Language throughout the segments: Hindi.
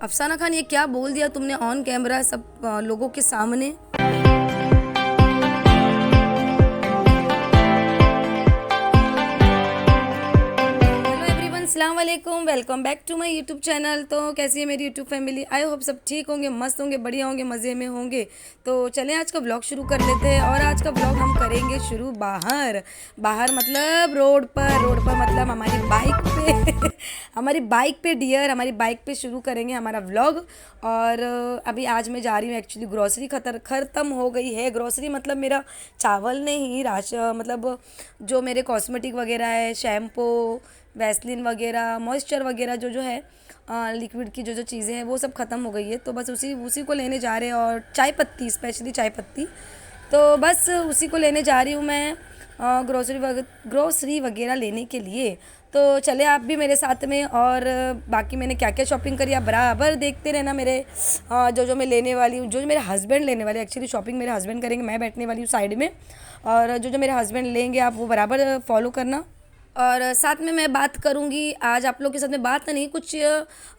अफसाना खान, ये क्या बोल दिया तुमने ऑन कैमरा सब लोगों के सामने। हेलो एवरीवन, अस्सलाम वालेकुम, welcome back to my YouTube channel. तो कैसी है मेरी यूट्यूब फैमिली? आई होप सब ठीक होंगे, मस्त होंगे, बढ़िया होंगे, मज़े में होंगे। तो चलें आज का ब्लॉग शुरू कर लेते हैं। और आज का ब्लॉग हम करेंगे शुरू बाहर। बाहर मतलब रोड पर, रोड पर मतलब हमारी बाइक पे हमारी बाइक पे डियर, हमारी बाइक पे शुरू करेंगे हमारा व्लॉग। और अभी आज मैं जा रही हूँ एक्चुअली, ग्रॉसरी ख़त्म हो गई है। ग्रॉसरी मतलब मेरा चावल नहीं, मतलब जो मेरे कॉस्मेटिक वगैरह है, शैम्पू, वैसलीन वगैरह, मॉइस्चर वगैरह जो जो है लिक्विड की जो जो चीज़ें हैं वो सब ख़त्म हो गई है। तो बस उसी उसी को लेने जा रहे हैं। और चाय पत्ती, स्पेशली चाय पत्ती, तो बस उसी को लेने जा रही हूँ मैं ग्रोसरी वगैरह लेने के लिए। तो चले आप भी मेरे साथ में। और बाकी मैंने क्या क्या शॉपिंग करी आप बराबर देखते रहना। मेरे जो जो मैं लेने वाली हूँ, जो जो मेरे हस्बैंड लेने वाले, एक्चुअली शॉपिंग मेरे हस्बैंड करेंगे, मैं बैठने वाली हूँ साइड में। और जो जो मेरे हस्बैंड लेंगे आप वो बराबर फॉलो करना। और साथ में मैं बात करूंगी आज आप लोगों के साथ में, बात नहीं, कुछ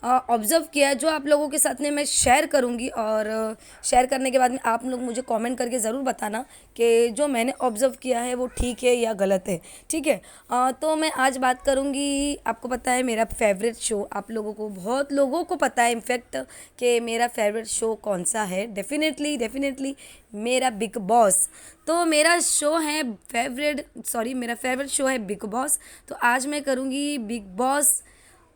ऑब्ज़र्व किया है जो आप लोगों के साथ में मैं शेयर करूंगी। और शेयर करने के बाद में आप लोग मुझे कमेंट करके ज़रूर बताना कि जो मैंने ऑब्ज़र्व किया है वो ठीक है या गलत है। ठीक है। तो मैं आज बात करूंगी, आपको पता है मेरा फेवरेट शो, आप लोगों को, बहुत लोगों को पता है इनफैक्ट कि मेरा फेवरेट शो कौन सा है। डेफिनेटली डेफिनेटली मेरा बिग बॉस। तो मेरा शो है मेरा फेवरेट शो है बिग बॉस। तो आज मैं करूँगी बिग बॉस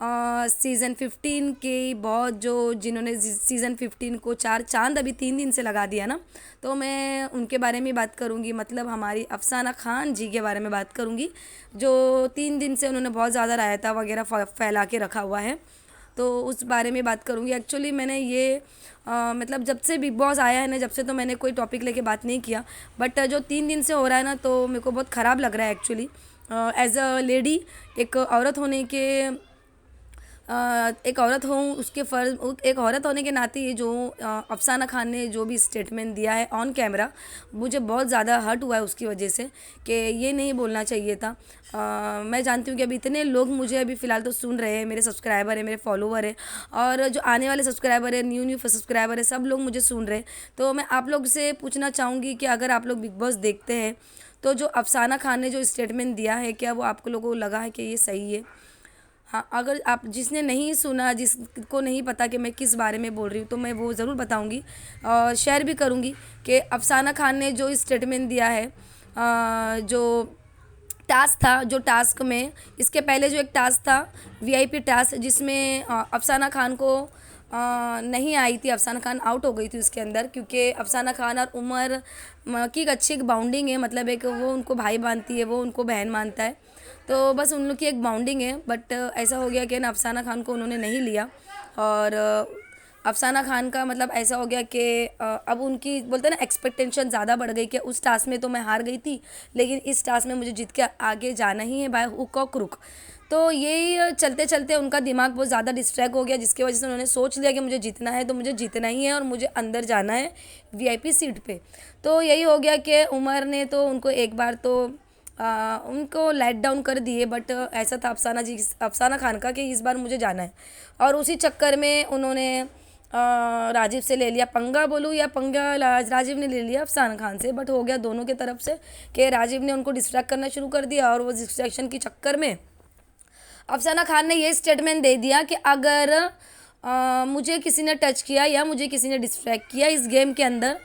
सीज़न 15 के बहुत, जो जिन्होंने सीज़न 15 को 4 चांद अभी 3 दिन से लगा दिया ना, तो मैं उनके बारे में बात करूँगी। मतलब हमारी अफसाना खान जी के बारे में बात करूँगी, जो 3 दिन से उन्होंने बहुत ज़्यादा रायता वगैरह फैला के रखा हुआ है। तो उस बारे में बात करूँगी। एक्चुअली मैंने ये मतलब जब से बिग बॉस आया है ना, जब से तो मैंने कोई टॉपिक लेके बात नहीं किया। बट जो 3 दिन से हो रहा है ना, तो मेरे को बहुत ख़राब लग रहा है एक्चुअली। एज अ लेडी, एक औरत होने के एक औरत हूँ, उसके फ़र्ज, एक औरत होने के नाते ये जो अफसाना खान ने जो भी स्टेटमेंट दिया है ऑन कैमरा, मुझे बहुत ज़्यादा हर्ट हुआ है उसकी वजह से, कि ये नहीं बोलना चाहिए था। मैं जानती हूँ कि अभी इतने लोग मुझे अभी फ़िलहाल तो सुन रहे हैं, मेरे सब्सक्राइबर है, मेरे फॉलोवर है, और जो आने वाले सब्सक्राइबर है, न्यू न्यू सब्सक्राइबर है, सब लोग मुझे सुन रहे हैं। तो मैं आप लोग से पूछना चाहूँगी कि अगर आप लोग बिग बॉस देखते हैं, तो जो अफसाना खान ने जो स्टेटमेंट दिया है, क्या वो आप लोगों को लगा है कि ये सही है? हाँ, अगर आप, जिसने नहीं सुना, जिसको नहीं पता कि मैं किस बारे में बोल रही हूँ, तो मैं वो ज़रूर बताऊँगी और शेयर भी करूँगी कि अफसाना खान ने जो स्टेटमेंट दिया है, जो टास्क था, जो टास्क में, इसके पहले जो एक टास्क था वीआईपी टास्क, जिसमें अफसाना खान को नहीं आई थी, अफसाना खान आउट हो गई थी उसके अंदर, क्योंकि अफसाना खान और उमर की एक अच्छी एक बाउंडिंग है। मतलब एक वो उनको भाई मानती है, वो उनको बहन मानता है, तो बस उन लोग की एक बाउंडिंग है। बट ऐसा हो गया कि ना अफसाना खान को उन्होंने नहीं लिया। और अफसाना खान का मतलब ऐसा हो गया कि अब उनकी, बोलते हैं ना, एक्सपेक्टेशन ज़्यादा बढ़ गई कि उस टास्क में तो मैं हार गई थी, लेकिन इस टास्क में मुझे जीत के आगे जाना ही है, बाय हुक और क्रुक। तो यही चलते चलते उनका दिमाग बहुत ज़्यादा डिस्ट्रैक्ट हो गया, जिसकी वजह से उन्होंने सोच लिया कि मुझे जीतना है तो मुझे जीतना ही है, और मुझे अंदर जाना है वीआईपी सीट पे। तो यही हो गया कि उमर ने तो उनको एक बार तो उनको लेट डाउन कर दिए। बट ऐसा था अफसाना खान का कि इस बार मुझे जाना है, और उसी चक्कर में उन्होंने राजीव से ले लिया पंगा, बोलूँ या पंगा राजीव ने ले लिया अफसाना खान से। बट हो गया दोनों के तरफ से कि राजीव ने उनको डिस्ट्रैक्ट करना शुरू कर दिया, और वो डिस्ट्रैक्शन के चक्कर में अफसाना खान ने ये स्टेटमेंट दे दिया कि अगर मुझे किसी ने टच किया या मुझे किसी ने डिस्ट्रैक्ट किया इस गेम के अंदर,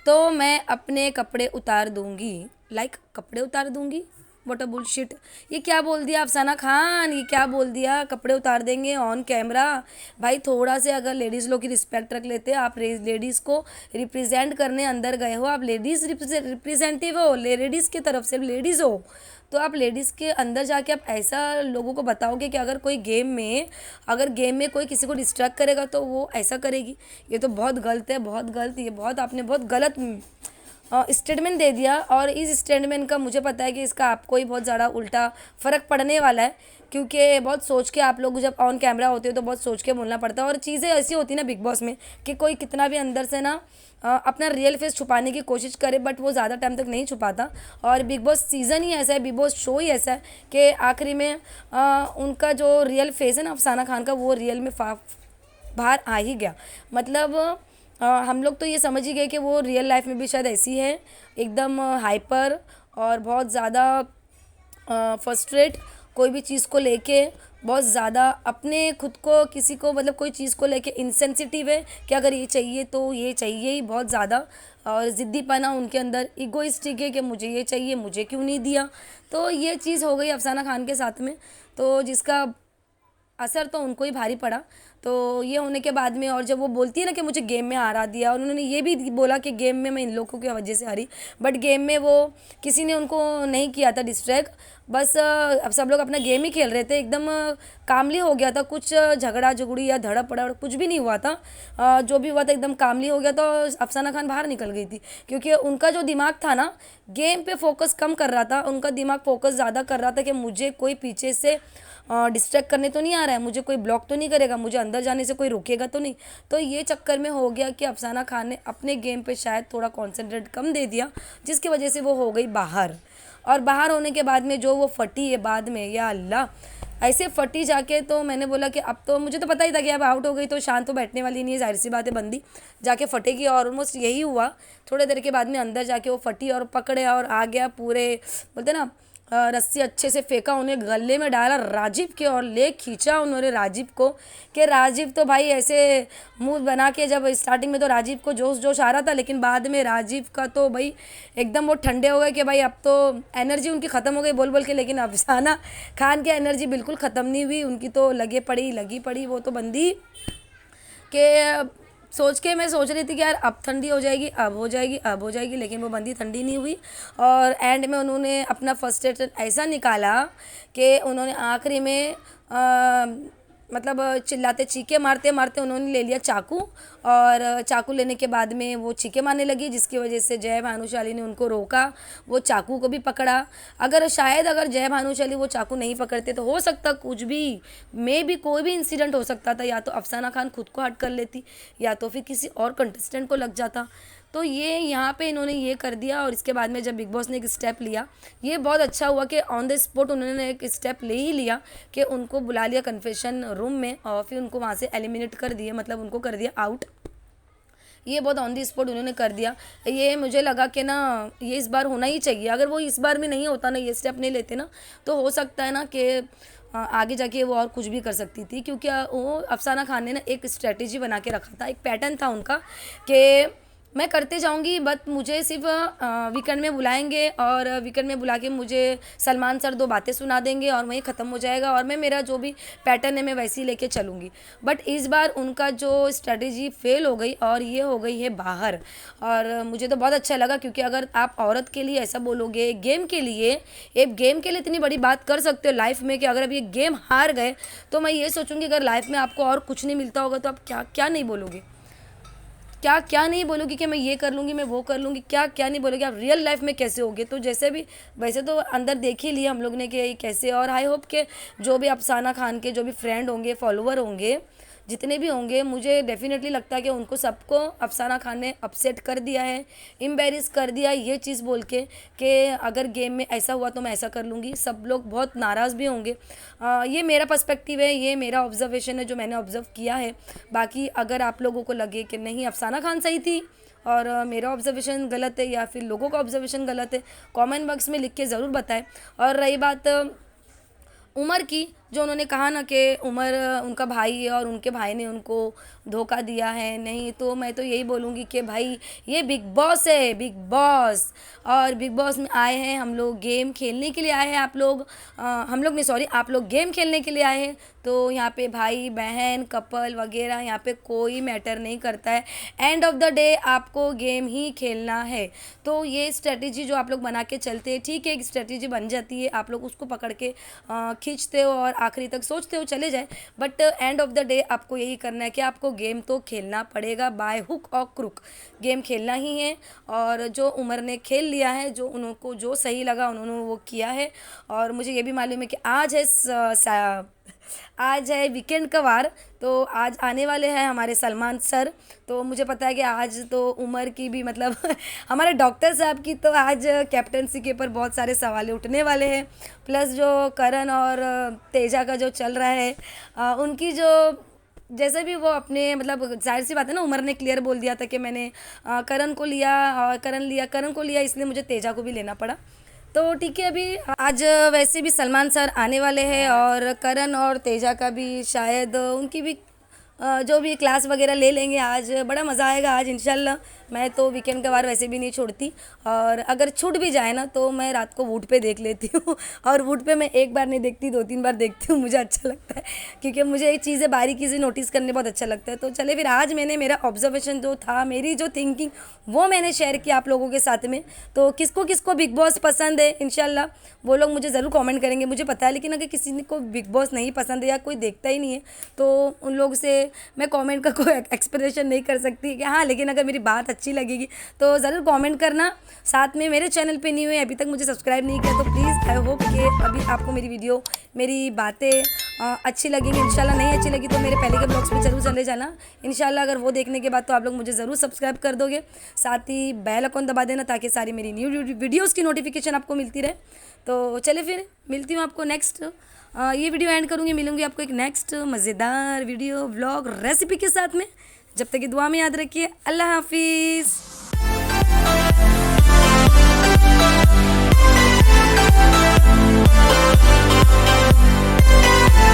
तो मैं अपने कपड़े उतार दूंगी। लाइक कपड़े उतार दूंगी, व्हाट अ बुलशिट। ये क्या बोल दिया अफसाना खान, ये क्या बोल दिया, कपड़े उतार देंगे ऑन कैमरा? भाई थोड़ा से अगर लेडीज़ लोग की रिस्पेक्ट रख लेते, आप लेडीज़ को रिप्रेजेंट करने अंदर गए हो, आप लेडीज़ रिप्रेजेंटेटिव हो, लेडीज़ की तरफ से लेडीज़ हो, तो आप लेडीज़ के अंदर जाके आप ऐसा लोगों को बताओगे कि अगर कोई गेम में कोई किसी को डिस्ट्रैक्ट करेगा तो वो ऐसा करेगी। ये तो बहुत गलत है, बहुत गलत। ये बहुत, आपने बहुत गलत स्टेटमेंट दे दिया। और इस स्टेटमेंट का मुझे पता है कि इसका आपको ही बहुत ज़्यादा उल्टा फ़र्क पड़ने वाला है, क्योंकि बहुत सोच के आप लोग जब ऑन कैमरा होते हो तो बहुत सोच के बोलना पड़ता है। और चीज़ें ऐसी होती ना बिग बॉस में कि कोई कितना भी अंदर से ना अपना रियल फेस छुपाने की कोशिश करे, बट वो ज़्यादा टाइम तक नहीं छुपाता। और बिग बॉस सीज़न ही ऐसा है, बिग बॉस शो ही ऐसा है कि आखिरी में उनका जो रियल फेस है ना अफसाना खान का, वो रियल में बाहर आ ही गया। मतलब हम लोग तो ये समझ ही गए कि वो रियल लाइफ में भी शायद ऐसी है, एकदम हाइपर और बहुत ज़्यादा फ्रस्ट्रेट, कोई भी चीज़ को लेके बहुत ज़्यादा अपने खुद को किसी को मतलब कोई चीज़ को लेके इंसेंसिटिव है कि अगर ये चाहिए तो ये चाहिए ही बहुत ज़्यादा। और ज़िद्दीपना उनके अंदर, इगोइस्टिक है कि मुझे ये चाहिए, मुझे क्यों नहीं दिया। तो ये चीज़ हो गई अफसाना खान के साथ में, तो जिसका असर तो उनको ही भारी पड़ा। तो ये होने के बाद में और जब वो बोलती है ना कि मुझे गेम में हरा दिया, और उन्होंने ये भी बोला कि गेम में मैं इन लोगों की वजह से हारी, बट गेम में वो किसी ने उनको नहीं किया था डिस्ट्रैक्ट। बस अब सब लोग अपना गेम ही खेल रहे थे, एकदम कामली हो गया था, कुछ झगड़ा झगड़ी या धड़प पड़ा कुछ भी नहीं हुआ था। जो भी हुआ था एकदम कामली हो गया था, और अफसाना खान बाहर निकल गई थी, क्योंकि उनका जो दिमाग था ना गेम पे फोकस कम कर रहा था, उनका दिमाग फोकस ज़्यादा कर रहा था कि मुझे कोई पीछे से डिस्ट्रैक्ट करने तो नहीं आ रहा है, मुझे कोई ब्लॉक तो नहीं करेगा, मुझे अंदर जाने से कोई रोकेगा तो नहीं। तो ये चक्कर में हो गया कि अफसाना खान ने अपने गेम पे शायद थोड़ा कॉन्सेंट्रेट कम दे दिया, जिसकी वजह से वो हो गई बाहर। और बाहर होने के बाद में जो वो फटी है बाद में, या अल्लाह ऐसे फटी जाके, तो मैंने बोला कि अब तो मुझे तो पता ही था कि अब आउट हो गई तो शांत तो बैठने वाली नहीं है, जाहिर सी बात है बंदी जाके फटेगी। और ऑलमोस्ट यही हुआ, थोड़ी देर के बाद में अंदर जाके वो फटी और पकड़े और आ गया पूरे, बोलते ना रस्सी अच्छे से फेंका, उन्हें गले में डाला राजीव के और ले खींचा उन्होंने राजीव को, कि राजीव तो भाई ऐसे मुंह बना के, जब स्टार्टिंग में तो राजीव को जोश जोश आ रहा था, लेकिन बाद में राजीव का तो भाई एकदम वो ठंडे हो गए कि भाई अब तो एनर्जी उनकी ख़त्म हो गई बोल बोल के। लेकिन अफसाना खान की एनर्जी बिल्कुल ख़त्म नहीं हुई, उनकी तो लगी पड़ी वो तो बंदी के सोच के मैं सोच रही थी कि यार अब ठंडी हो जाएगी, अब हो जाएगी, अब हो जाएगी, लेकिन वो बंदी ठंडी नहीं हुई। और एंड में उन्होंने अपना फर्स्ट एड ऐसा निकाला कि उन्होंने आखिरी में मतलब चिल्लाते चीखे मारते मारते उन्होंने ले लिया चाकू, और चाकू लेने के बाद में वो चीखे मारने लगी, जिसकी वजह से जय भानुशाली ने उनको रोका, वो चाकू को भी पकड़ा। अगर जय भानुशाली वो चाकू नहीं पकड़ते तो हो सकता कुछ भी, मे भी कोई भी इंसिडेंट हो सकता था, या तो अफसाना खान खुद को हर्ट कर लेती, या तो फिर किसी और कंटेस्टेंट को लग जाता। तो ये यहाँ पे इन्होंने ये कर दिया। और इसके बाद में जब बिग बॉस ने एक स्टेप लिया, ये बहुत अच्छा हुआ कि ऑन द स्पॉट उन्होंने एक स्टेप ले ही लिया कि उनको बुला लिया कन्फेशन रूम में, और फिर उनको वहाँ से एलिमिनेट कर दिया, मतलब उनको कर दिया आउट। ये बहुत ऑन दी स्पॉट उन्होंने कर दिया। ये मुझे लगा कि ना ये इस बार होना ही चाहिए, अगर वो इस बार में नहीं होता ना, ये स्टेप नहीं लेते ना, तो हो सकता है ना कि आगे जाके वो और कुछ भी कर सकती थी। क्योंकि वो अफसाना खान ने ना एक स्ट्रेटेजी बना के रखा था, एक पैटर्न था उनका कि मैं करते जाऊंगी, बट मुझे सिर्फ वीकेंड में बुलाएंगे, और वीकेंड में बुला के मुझे सलमान सर दो बातें सुना देंगे और वहीं ख़त्म हो जाएगा, और मैं मेरा जो भी पैटर्न है मैं वैसे ही लेके चलूँगी। बट इस बार उनका जो स्ट्रेटेजी फेल हो गई और ये हो गई है बाहर। और मुझे तो बहुत अच्छा लगा, क्योंकि अगर आप औरत के लिए ऐसा बोलोगे, गेम के लिए, एक गेम के लिए इतनी बड़ी बात कर सकते हो लाइफ में कि अगर अब ये गेम हार गए तो मैं ये सोचूंगी अगर लाइफ में आपको और कुछ नहीं मिलता होगा तो आप क्या क्या नहीं बोलोगे, क्या क्या नहीं बोलोगी कि मैं ये कर लूँगी, मैं वो कर लूँगी, क्या क्या नहीं बोलोगी। आप रियल लाइफ में कैसे होगे। तो जैसे भी वैसे तो अंदर देख ही लिया हम लोग ने कि ये कैसे। और आई होप के जो भी अफसाना खान के जो भी फ्रेंड होंगे, फॉलोवर होंगे, जितने भी होंगे, मुझे डेफिनेटली लगता है कि उनको सबको अफसाना खान ने अपसेट कर दिया है, एम्बेरस कर दिया ये चीज़ बोल के कि अगर गेम में ऐसा हुआ तो मैं ऐसा कर लूँगी। सब लोग बहुत नाराज़ भी होंगे। ये मेरा पर्सपेक्टिव है, ये मेरा ऑब्जर्वेशन है जो मैंने ऑब्ज़र्व किया है। बाकी अगर आप लोगों को लगे कि नहीं अफसाना खान सही थी और मेरा ऑब्जर्वेशन गलत है, या फिर लोगों का ऑब्जर्वेशन गलत है, कमेंट बॉक्स में लिख के ज़रूर बताएं। और रही बात उमर की, जो उन्होंने कहा ना कि उमर उनका भाई है और उनके भाई ने उनको धोखा दिया है, नहीं तो मैं तो यही बोलूँगी कि भाई ये बिग बॉस है, बिग बॉस। और बिग बॉस में आए हैं हम लोग, गेम खेलने के लिए आए हैं आप लोग, हम लोग नहीं सॉरी, आप लोग गेम खेलने के लिए आए हैं। तो यहाँ पे भाई बहन कपल वगैरह यहाँ पे कोई मैटर नहीं करता है। एंड ऑफ द डे आपको गेम ही खेलना है। तो ये स्ट्रेटजी जो आप लोग बना के चलते हैं, ठीक है, एक स्ट्रेटजी बन जाती है, आप लोग उसको पकड़ के खींचते हो और आखिरी तक सोचते हो चले जाए, but end of the day आपको यही करना है कि आपको गेम तो खेलना पड़ेगा, बाय हुक और क्रुक गेम खेलना ही है। और जो उमर ने खेल लिया है, जो उनको जो सही लगा उन्होंने वो किया है। और मुझे ये भी मालूम है कि आज है वीकेंड का वार, तो आज आने वाले हैं हमारे सलमान सर। तो मुझे पता है कि आज तो उमर की भी मतलब हमारे डॉक्टर साहब की तो आज कैप्टनसी के ऊपर बहुत सारे सवाल उठने वाले हैं। प्लस जो करण और तेजा का जो चल रहा है, उनकी जो जैसे भी वो अपने मतलब ज़ाहिर सी बात है ना, उमर ने क्लियर बोल दिया था कि मैंने करण को लिया और करण को लिया, इसलिए मुझे तेजा को भी लेना पड़ा। तो ठीक है, अभी आज वैसे भी सलमान सर आने वाले हैं और करण और तेजा का भी शायद उनकी भी जो भी क्लास वगैरह ले लेंगे। आज बड़ा मज़ा आएगा आज इंशाल्लाह। मैं तो वीकेंड का वार वैसे भी नहीं छोड़ती, और अगर छूट भी जाए ना तो मैं रात को वूट पे देख लेती हूँ और वूट पे मैं एक बार नहीं देखती, 2-3 बार देखती हूँ, मुझे अच्छा लगता है क्योंकि मुझे ये चीज़ें बारीकी से नोटिस करने बहुत अच्छा लगता है। तो चले फिर, आज मैंने मेरा ऑब्जर्वेशन जो था, मेरी जो थिंकिंग, वो मैंने शेयर किया आप लोगों के साथ में। तो किसको किसको बिग बॉस पसंद है इंशाल्लाह वो लोग मुझे ज़रूर कमेंट करेंगे, मुझे पता है। लेकिन अगर किसी को बिग बॉस नहीं पसंद है या कोई देखता ही नहीं है तो उन लोग से मैं कमेंट का कोई एक्सप्रेशन नहीं कर सकती कि हाँ, लेकिन अगर मेरी बात अच्छी लगेगी तो ज़रूर कमेंट करना। साथ में मेरे चैनल पे न्यू है, अभी तक मुझे सब्सक्राइब नहीं किया तो प्लीज़, आई होप कि अभी आपको मेरी वीडियो, मेरी बातें अच्छी लगेंगी इंशाल्लाह। नहीं अच्छी लगी तो मेरे पहले के ब्लॉग्स पे ज़रूर चले जाना इंशाल्लाह। अगर वो देखने के बाद तो आप लोग मुझे ज़रूर सब्सक्राइब कर दोगे, साथ ही बेल आइकन दबा देना ताकि सारी मेरी न्यू वीडियोज़ की नोटिफिकेशन आपको मिलती रहे। तो चले फिर, मिलती हूँ आपको नेक्स्ट, ये वीडियो एंड करूँगी, मिलूँगी आपको एक नेक्स्ट मज़ेदार वीडियो व्लॉग रेसिपी के साथ में। जब तक कि दुआ में याद रखिए। अल्लाह हाफिज़।